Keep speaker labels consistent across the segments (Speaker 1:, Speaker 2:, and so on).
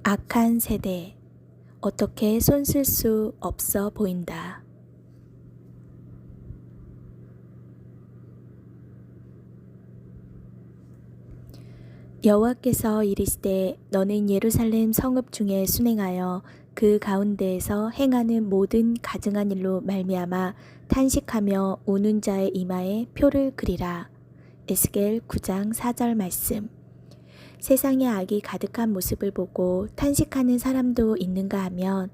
Speaker 1: 악한 세대, 어떻게 손쓸 수 없어 보인다. 여호와께서 이르시되 너는 예루살렘 성읍 중에 순행하여 그 가운데에서 행하는 모든 가증한 일로 말미암아 탄식하며 우는 자의 이마에 표를 그리라. 에스겔 9장 4절 말씀. 세상에 악이 가득한 모습을 보고 탄식하는 사람도 있는가 하면,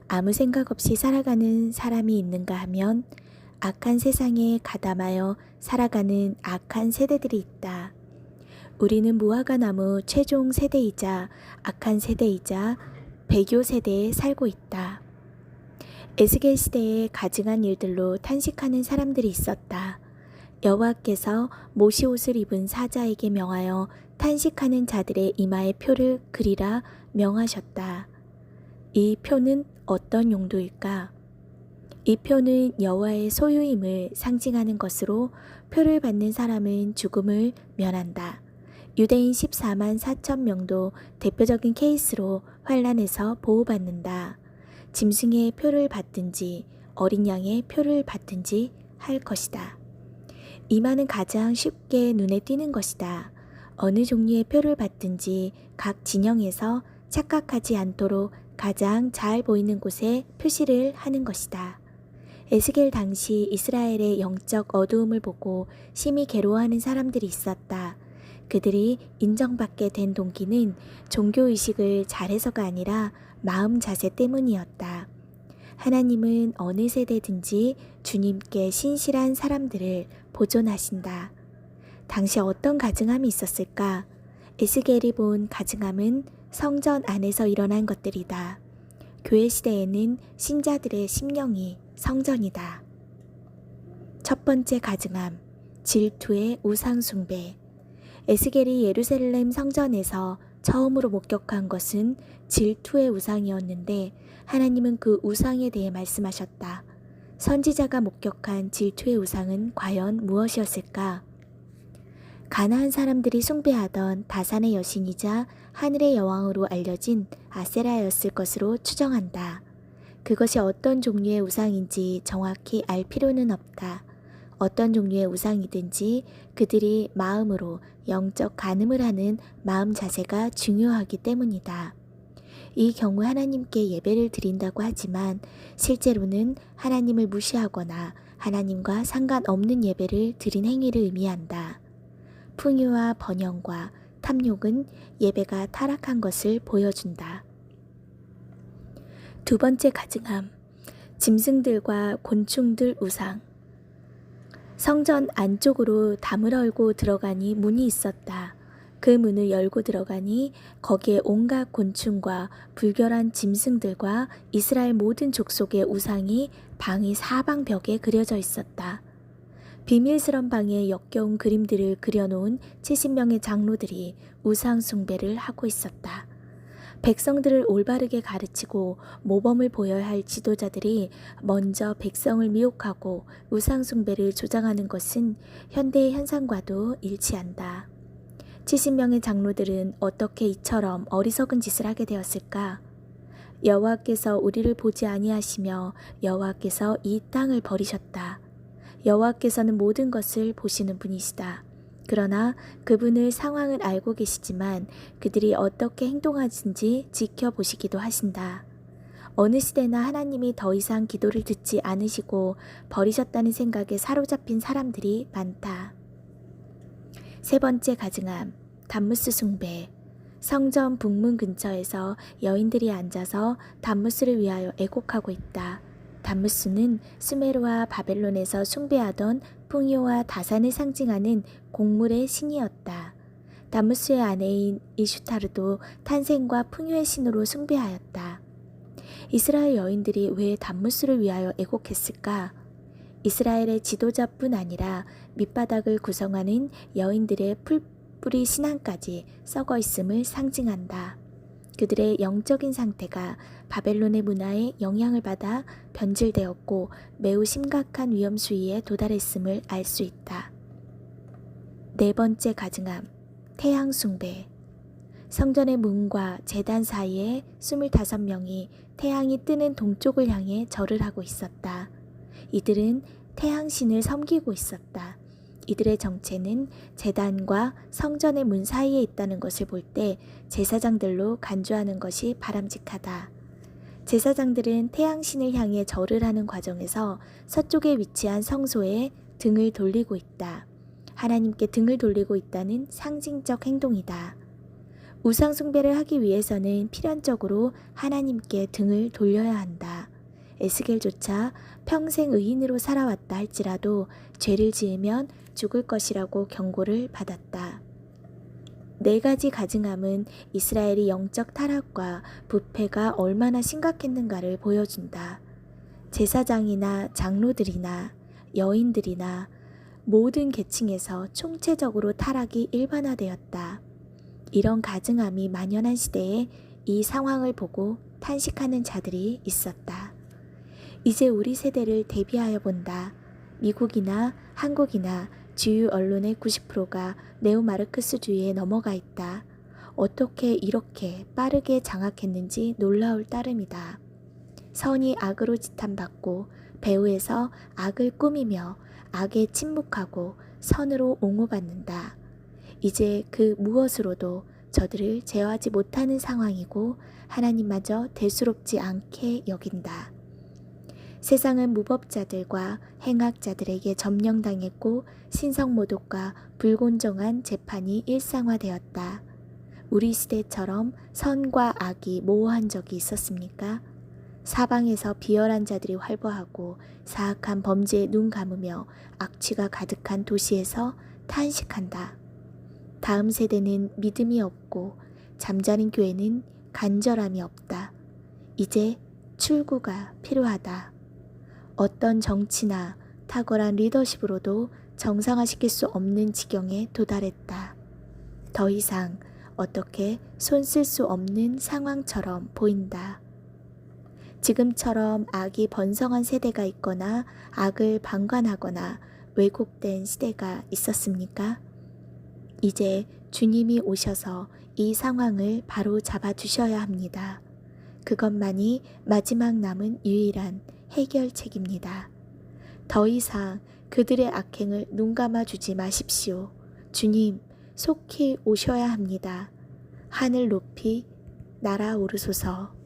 Speaker 1: 아무 생각 없이 살아가는 사람이 있는가 하면, 악한 세상에 가담하여 살아가는 악한 세대들이 있다. 우리는 무화과나무 최종 세대이자 악한 세대이자 배교 세대에 살고 있다. 에스겔 시대에 가증한 일들로 탄식하는 사람들이 있었다. 여호와께서 모시 옷을 입은 사자에게 명하여 탄식하는 자들의 이마에 표를 그리라 명하셨다. 이 표는 어떤 용도일까? 이 표는 여호와의 소유임을 상징하는 것으로 표를 받는 사람은 죽음을 면한다. 유대인 14만 4천 명도 대표적인 케이스로 환란에서 보호받는다. 짐승의 표를 받든지 어린 양의 표를 받든지 할 것이다. 이마는 가장 쉽게 눈에 띄는 것이다. 어느 종류의 표를 받든지 각 진영에서 착각하지 않도록 가장 잘 보이는 곳에 표시를 하는 것이다. 에스겔 당시 이스라엘의 영적 어두움을 보고 심히 괴로워하는 사람들이 있었다. 그들이 인정받게 된 동기는 종교의식을 잘해서가 아니라 마음 자세 때문이었다. 하나님은 어느 세대든지 주님께 신실한 사람들을 보존하신다. 당시 어떤 가증함이 있었을까? 에스겔이 본 가증함은 성전 안에서 일어난 것들이다. 교회 시대에는 신자들의 심령이 성전이다. 첫 번째 가증함, 질투의 우상 숭배. 에스겔이 예루살렘 성전에서 처음으로 목격한 것은 질투의 우상이었는데 하나님은 그 우상에 대해 말씀하셨다. 선지자가 목격한 질투의 우상은 과연 무엇이었을까? 가나안 사람들이 숭배하던 다산의 여신이자 하늘의 여왕으로 알려진 아세라였을 것으로 추정한다. 그것이 어떤 종류의 우상인지 정확히 알 필요는 없다. 어떤 종류의 우상이든지 그들이 마음으로 영적 간음을 하는 마음 자세가 중요하기 때문이다. 이 경우 하나님께 예배를 드린다고 하지만 실제로는 하나님을 무시하거나 하나님과 상관없는 예배를 드린 행위를 의미한다. 풍요와 번영과 탐욕은 예배가 타락한 것을 보여준다. 두 번째 가증함, 짐승들과 곤충들 우상. 성전 안쪽으로 담을 얼고 들어가니 문이 있었다. 그 문을 열고 들어가니 거기에 온갖 곤충과 불결한 짐승들과 이스라엘 모든 족속의 우상이 방의 사방벽에 그려져 있었다. 비밀스런 방에 역겨운 그림들을 그려놓은 70명의 장로들이 우상 숭배를 하고 있었다. 백성들을 올바르게 가르치고 모범을 보여야 할 지도자들이 먼저 백성을 미혹하고 우상 숭배를 조장하는 것은 현대의 현상과도 일치한다. 70명의 장로들은 어떻게 이처럼 어리석은 짓을 하게 되었을까? 여호와께서 우리를 보지 아니하시며 여호와께서 이 땅을 버리셨다. 여호와께서는 모든 것을 보시는 분이시다. 그러나 그분을 상황을 알고 계시지만 그들이 어떻게 행동하는지 지켜보시기도 하신다. 어느 시대나 하나님이 더 이상 기도를 듣지 않으시고 버리셨다는 생각에 사로잡힌 사람들이 많다. 세 번째 가증함, 담무스 숭배. 성전 북문 근처에서 여인들이 앉아서 담무스를 위하여 애곡하고 있다. 담무스는 수메르와 바벨론에서 숭배하던 풍요와 다산을 상징하는 곡물의 신이었다. 담무스의 아내인 이슈타르도 탄생과 풍요의 신으로 숭배하였다. 이스라엘 여인들이 왜 담무스를 위하여 애곡했을까? 이스라엘의 지도자뿐 아니라 밑바닥을 구성하는 여인들의 풀뿌리 신앙까지 썩어 있음을 상징한다. 그들의 영적인 상태가 바벨론의 문화에 영향을 받아 변질되었고 매우 심각한 위험 수위에 도달했음을 알 수 있다. 네 번째 가증함, 태양 숭배. 성전의 문과 제단 사이에 25명이 태양이 뜨는 동쪽을 향해 절을 하고 있었다. 이들은 태양신을 섬기고 있었다. 이들의 정체는 제단과 성전의 문 사이에 있다는 것을 볼 때 제사장들로 간주하는 것이 바람직하다. 제사장들은 태양신을 향해 절을 하는 과정에서 서쪽에 위치한 성소에 등을 돌리고 있다. 하나님께 등을 돌리고 있다는 상징적 행동이다. 우상 숭배를 하기 위해서는 필연적으로 하나님께 등을 돌려야 한다. 에스겔조차 평생 의인으로 살아왔다 할지라도 죄를 지으면 죽을 것이라고 경고를 받았다. 4가지 가증함은 이스라엘이 영적 타락과 부패가 얼마나 심각했는가를 보여준다. 제사장이나 장로들이나 여인들이나 모든 계층에서 총체적으로 타락이 일반화되었다. 이런 가증함이 만연한 시대에 이 상황을 보고 탄식하는 자들이 있었다. 이제 우리 세대를 대비하여 본다. 미국이나 한국이나 주요 언론의 90%가 네오마르크스주의에 넘어가 있다. 어떻게 이렇게 빠르게 장악했는지 놀라울 따름이다. 선이 악으로 지탄받고 배후에서 악을 꾸미며 악에 침묵하고 선으로 옹호받는다. 이제 그 무엇으로도 저들을 제어하지 못하는 상황이고 하나님마저 대수롭지 않게 여긴다. 세상은 무법자들과 행악자들에게 점령당했고 신성모독과 불공정한 재판이 일상화되었다. 우리 시대처럼 선과 악이 모호한 적이 있었습니까? 사방에서 비열한 자들이 활보하고 사악한 범죄에 눈 감으며 악취가 가득한 도시에서 탄식한다. 다음 세대는 믿음이 없고 잠자는 교회는 간절함이 없다. 이제 출구가 필요하다. 어떤 정치나 탁월한 리더십으로도 정상화시킬 수 없는 지경에 도달했다. 더 이상 어떻게 손 쓸 수 없는 상황처럼 보인다. 지금처럼 악이 번성한 세대가 있거나 악을 방관하거나 왜곡된 시대가 있었습니까? 이제 주님이 오셔서 이 상황을 바로 잡아 주셔야 합니다. 그것만이 마지막 남은 유일한 해결책입니다. 더 이상 그들의 악행을 눈감아 주지 마십시오. 주님, 속히 오셔야 합니다. 하늘 높이 날아오르소서.